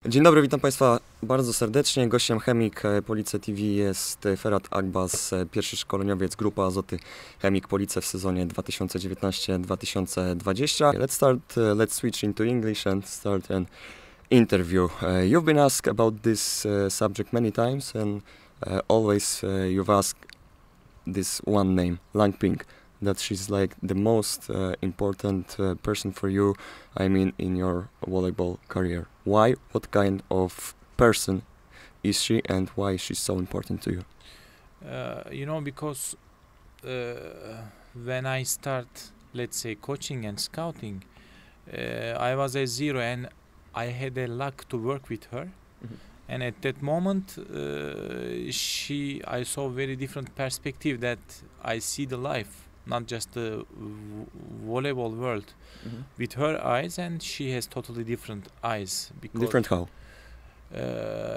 Dzień dobry, witam Państwa bardzo serdecznie. Gościem Chemik Police TV jest Ferhat Akbas, pierwszy szkoleniowiec Grupy Azoty Chemik Police w sezonie 2019-2020. Let's switch into English and start an interview. You've been asked about this subject many times and always you've asked this one name, Lang Ping, that she's like the most important person for you, I mean, in your volleyball career. Why? What kind of person is she and why is she so important to you? Because when I start, let's say, coaching and scouting, I was a zero and I had a luck to work with her. Mm-hmm. And at that moment, I saw very different perspective that I see the life, not just the volleyball world, mm-hmm. with her eyes, and she has totally different eyes. Different how?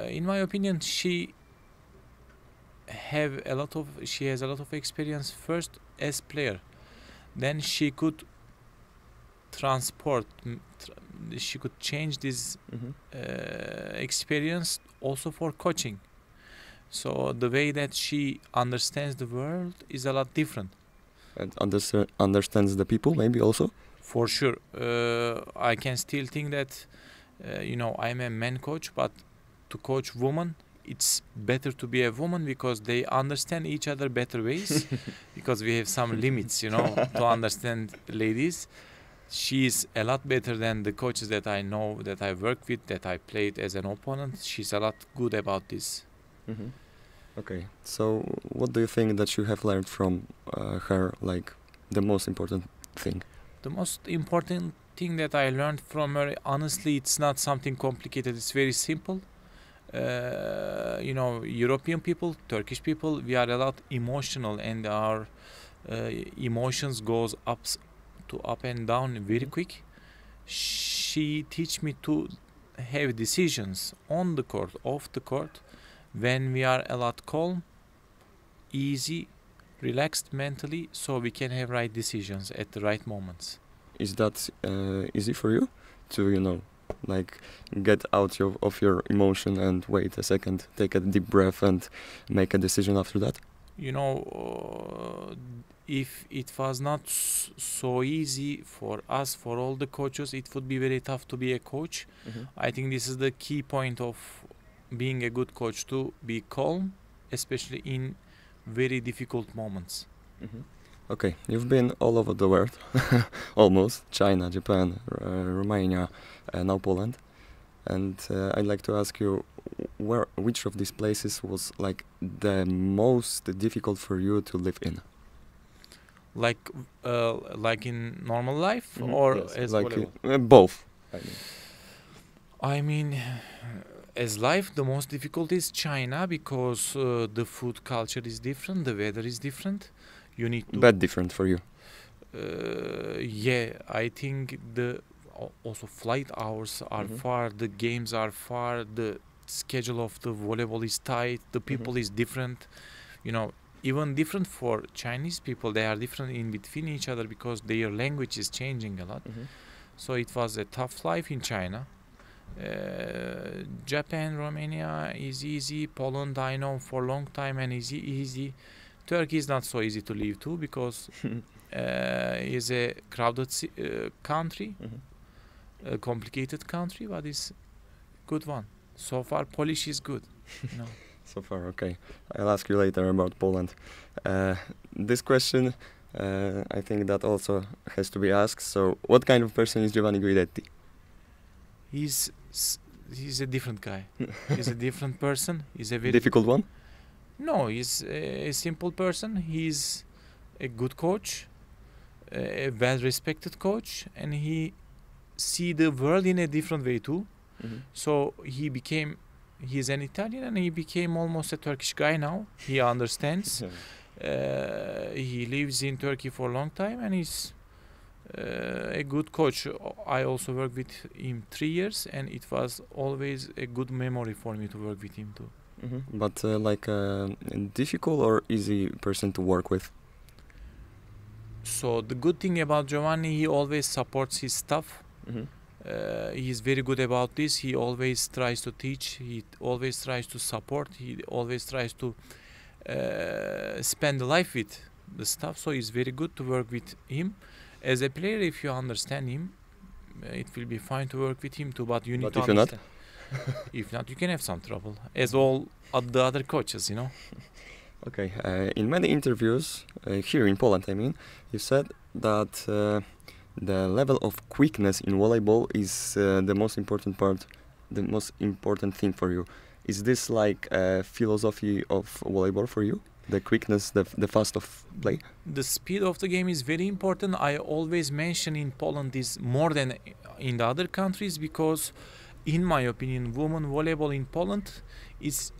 In my opinion, she has a lot of experience first as player. Then she could she could change this mm-hmm. Experience also for coaching. So the way that she understands the world is a lot different. And understands the people maybe also? For sure. I can still think that, I'm a man coach, but to coach women, it's better to be a woman because they understand each other better ways because we have some limits, to understand ladies. She's a lot better than the coaches that I know, that I work with, that I played as an opponent. She's a lot good about this. Mm-hmm. Okay, so what do you think that you have learned from her, like the most important thing? The most important thing that I learned from her, honestly, it's not something complicated, it's very simple. European people, Turkish people, we are a lot emotional and our emotions goes up and down very quick. She teach me to have decisions on the court, off the court, when we are a lot calm, easy, relaxed mentally, so we can have right decisions at the right moments. Is that easy for you to, like get out of your emotion and wait a second, take a deep breath and make a decision after that? If it was not so easy for us, for all the coaches, it would be very tough to be a coach. Mm-hmm. I think this is the key point of being a good coach, to be calm, especially in very difficult moments. Mm-hmm. Okay, you've been all over the world, almost, China, Japan, Romania, now Poland. And I'd like to ask you, which of these places was like the most difficult for you to live in? Like in normal life, mm-hmm. or yes, as like both. I mean, as life, the most difficult is China because the food culture is different, the weather is different. You need to. But different for you. Yeah, I think also flight hours are mm-hmm. far, the games are far, the schedule of the volleyball is tight, the people mm-hmm. is different. Even different for Chinese people, they are different in between each other because their language is changing a lot. Mm-hmm. So it was a tough life in China. Japan, Romania is easy. Poland, I know for a long time and is easy. Turkey is not so easy to live to because it's a crowded country, mm-hmm. a complicated country, but it's good one. So far, Polish is good. So far, okay. I'll ask you later about Poland. This question, I think that also has to be asked. So, what kind of person is Giovanni Guidetti? He's a different guy. He's a different person. He's a very difficult one. No, he's a simple person. He's a good coach, a well-respected coach, and he see the world in a different way too. Mm-hmm. So he's an Italian and he became almost a Turkish guy now. He understands. He lives in Turkey for a long time and he's a good coach. I also worked with him 3 years and it was always a good memory for me to work with him too. Mm-hmm. But like a difficult or easy person to work with? So the good thing about Giovanni, he always supports his staff. Mm-hmm. He's very good about this. He always tries to teach. He always tries to support. He always tries to spend life with the stuff. So it's very good to work with him. As a player, if you understand him, it will be fine to work with him too. But you need to understand. If not, you can have some trouble. As all the other coaches, you know. Okay. In many interviews here in Poland, I mean, you said that the level of quickness in volleyball is the most important part, the most important thing for you. Is this like a philosophy of volleyball for you? The quickness, the fast of play? The speed of the game is very important. I always mention in Poland is more than in the other countries because, in my opinion, women volleyball in Poland is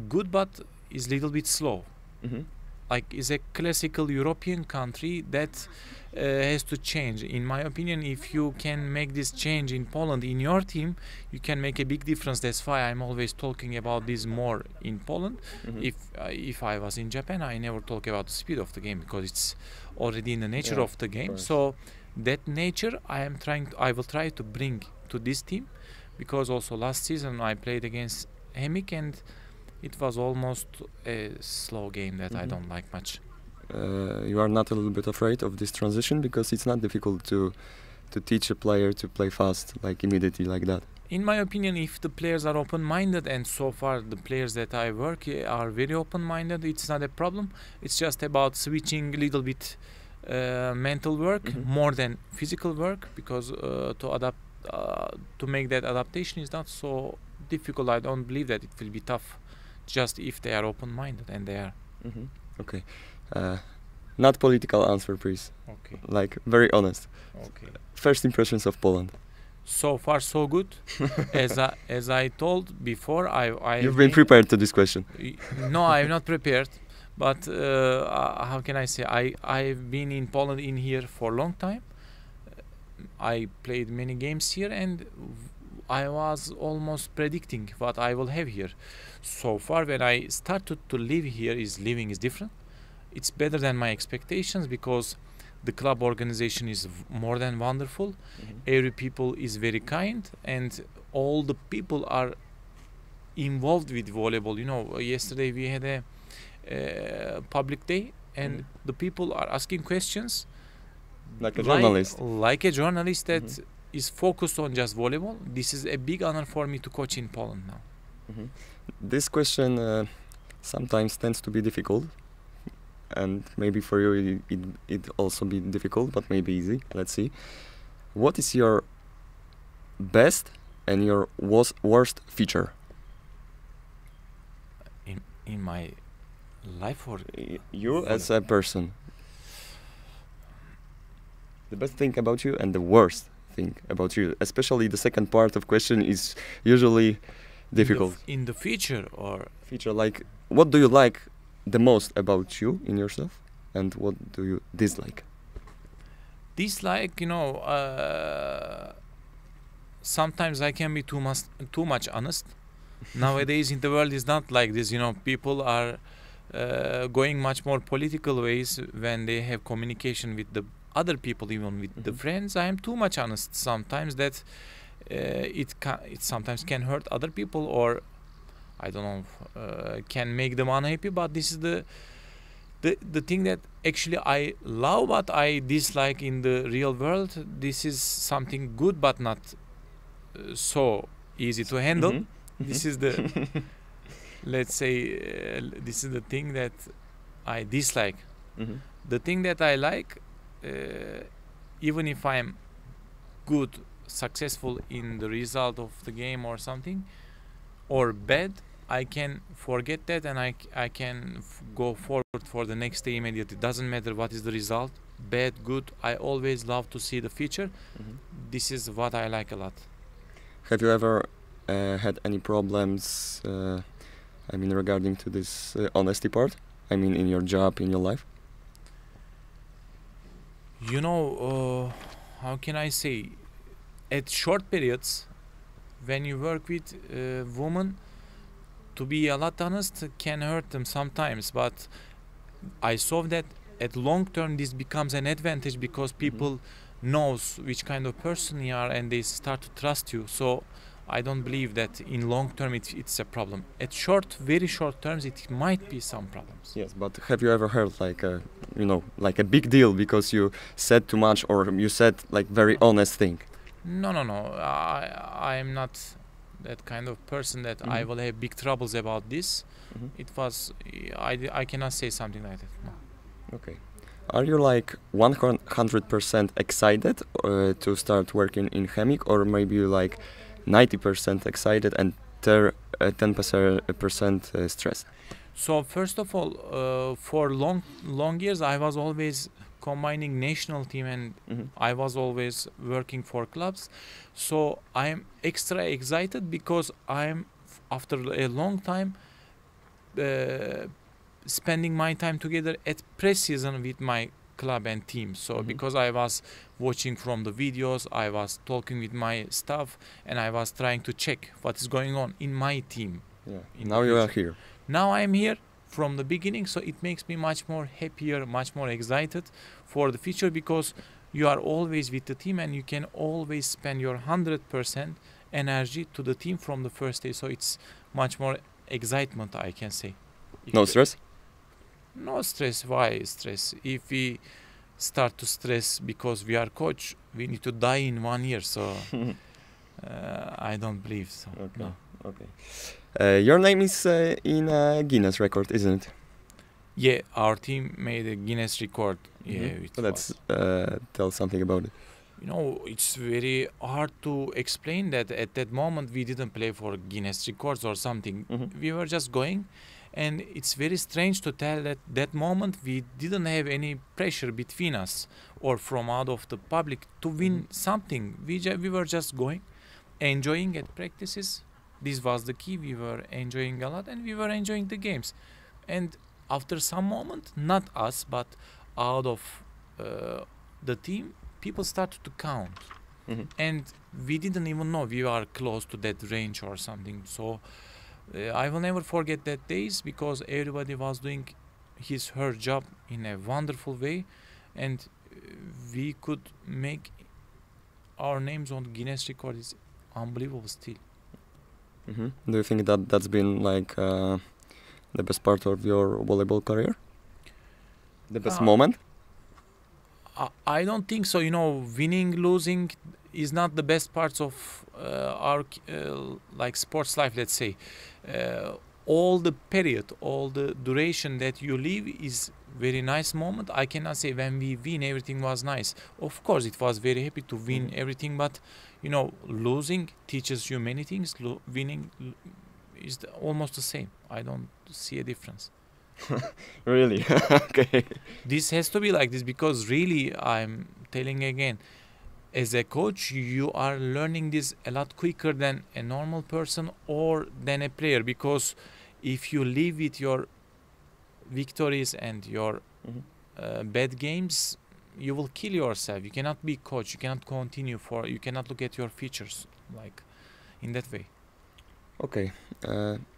good but is a little bit slow. Mm-hmm. Like is a classical European country that has to change. In my opinion, if you can make this change in Poland in your team, you can make a big difference. That's why I'm always talking about this more in Poland. Mm-hmm. If I was in Japan, I never talk about the speed of the game because it's already in the nature of the game. So that nature I will try to bring to this team, because also last season I played against Chemik and it was almost a slow game that I don't like much. You are not a little bit afraid of this transition because it's not difficult to teach a player to play fast, like immediately like that. In my opinion, if the players are open-minded, and so far the players that I work are very open-minded, it's not a problem. It's just about switching a little bit mental work more than physical work, because to make that adaptation is not so difficult. I don't believe that it will be tough, just if they are open-minded, and they are. Okay. Not political answer, please. Okay. Like very honest. Okay. First impressions of Poland. So far, so good. As I told before, You've been prepared to this question. No, I'm not prepared. But how can I say? I've been in Poland in here for a long time. I played many games here, and I was almost predicting what I will have here. So far, when I started to live here, living is different. It's better than my expectations because the club organization is more than wonderful. Every people is very kind, and all the people are involved with volleyball. You know, yesterday we had a public day, and the people are asking questions like a journalist. Like a journalist that is focused on just volleyball. This is a big honor for me to coach in Poland now. This question sometimes tends to be difficult, and maybe for you it also be difficult, but maybe easy. Let's see. What is your best and your worst feature? In my life, or you as a person? The best thing about you and the worst thing about you, especially the second part of question is usually difficult. In the future, or feature, like what do you like the most about you in yourself, and what do you dislike? Dislike, you know, sometimes I can be too much honest. Nowadays in the world is not like this. You know, people are going much more political ways when they have communication with the other people, even with the friends. I am too much honest sometimes that it sometimes can hurt other people, or I don't know, can make them unhappy. But this is the thing that actually I love, but I dislike in the real world. This is something good but not so easy to handle. This is the let's say this is the thing that I dislike. The thing that I like, even if I am good, successful in the result of the game or something, or bad, I can forget that, and I can go forward for the next day immediately. It doesn't matter what is the result, bad, good. I always love to see the future. This is what I like a lot. Have you ever had any problems, I mean, regarding to this honesty part? I mean, in your job, in your life? You know, how can I say? At short periods, when you work with women, to be a lot honest can hurt them sometimes. But I saw that at long term this becomes an advantage, because people knows which kind of person you are, and they start to trust you. So I don't believe that in long term it's a problem. At very short terms, it might be some problems. Yes, but have you ever heard like a, like a big deal because you said too much or you said like very honest thing? No. I am not that kind of person that I will have big troubles about this. I cannot say something like that. No. Okay. Are you like 100% excited to start working in Chemik, or maybe you like 90% excited and 10% stressed? So first of all, for long years I was always combining national team and I was always working for clubs. So I'm extra excited because I'm after a long time spending my time together at pre-season with my club and team. So because I was watching from the videos, I was talking with my staff, and I was trying to check what is going on in my team. Yeah. Now you are here. Now I'm here from the beginning, so it makes me much more happier, much more excited for the future, because you are always with the team and you can always spend your 100% energy to the team from the first day. So it's much more excitement, I can say. No stress? No stress. Why stress? If we start to stress because we are coach, we need to die in 1 year. So I don't believe so. Okay. No. Okay. Your name is in a Guinness record, isn't it? Yeah, our team made a Guinness record. Yeah. So let's tell something about it. It's very hard to explain that at that moment we didn't play for Guinness records or something. We were just going. And it's very strange to tell that moment we didn't have any pressure between us or from out of the public to win something. We were just going, enjoying at practices. This was the key. We were enjoying a lot and we were enjoying the games. And after some moment, not us, but out of the team, people started to count. And we didn't even know we are close to that range or something. So I will never forget that days, because everybody was doing her job in a wonderful way, and we could make our names on Guinness record. Is unbelievable still. Do you think that that's been like the best part of your volleyball career? The best moment? I don't think so. Winning, losing is not the best parts of our like sports life, let's say. All the period, all the duration that you live is very nice moment. I cannot say when we win everything was nice. Of course it was very happy to win everything, but losing teaches you many things. Winning is almost the same. I don't see a difference. Really? Okay. This has to be like this, because really, I'm telling again, as a coach, you are learning this a lot quicker than a normal person or than a player, because if you live with your victories and your bad games, you will kill yourself. You cannot be coach. You cannot continue you cannot look at your features like in that way. Okay.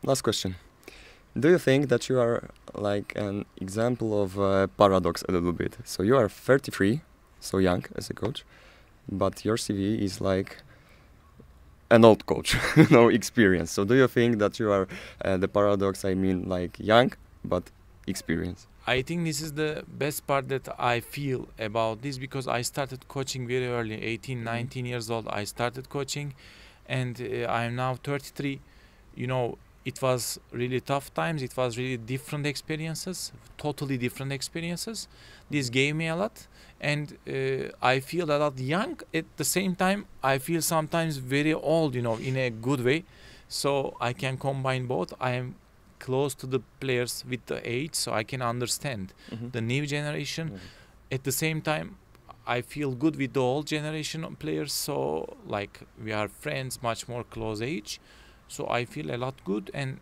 Last question. Do you think that you are like an example of paradox a little bit? So you are 33, so young as a coach, but your CV is like an old coach, no experience. So do you think that you are the paradox? I mean, like young but experienced. I think this is the best part that I feel about this, because I started coaching very early, 18, 19 years old. I started coaching, and I am now 33. It was really tough times. It was really different experiences, totally different experiences. This gave me a lot, and I feel a lot young. At the same time, I feel sometimes very old, in a good way. So I can combine both. I am close to the players with the age, so I can understand the new generation. At the same time, I feel good with the old generation of players. So like we are friends, much more close age. So I feel a lot good, and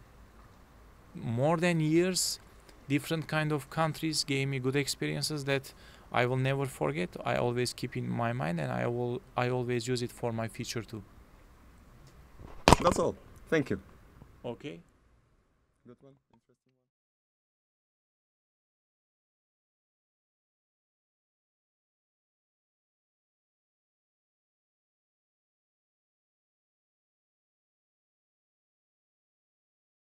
more than years, different kind of countries gave me good experiences that I will never forget. I always keep in my mind, and I always use it for my future too. That's all. Thank you. Okay. Good one.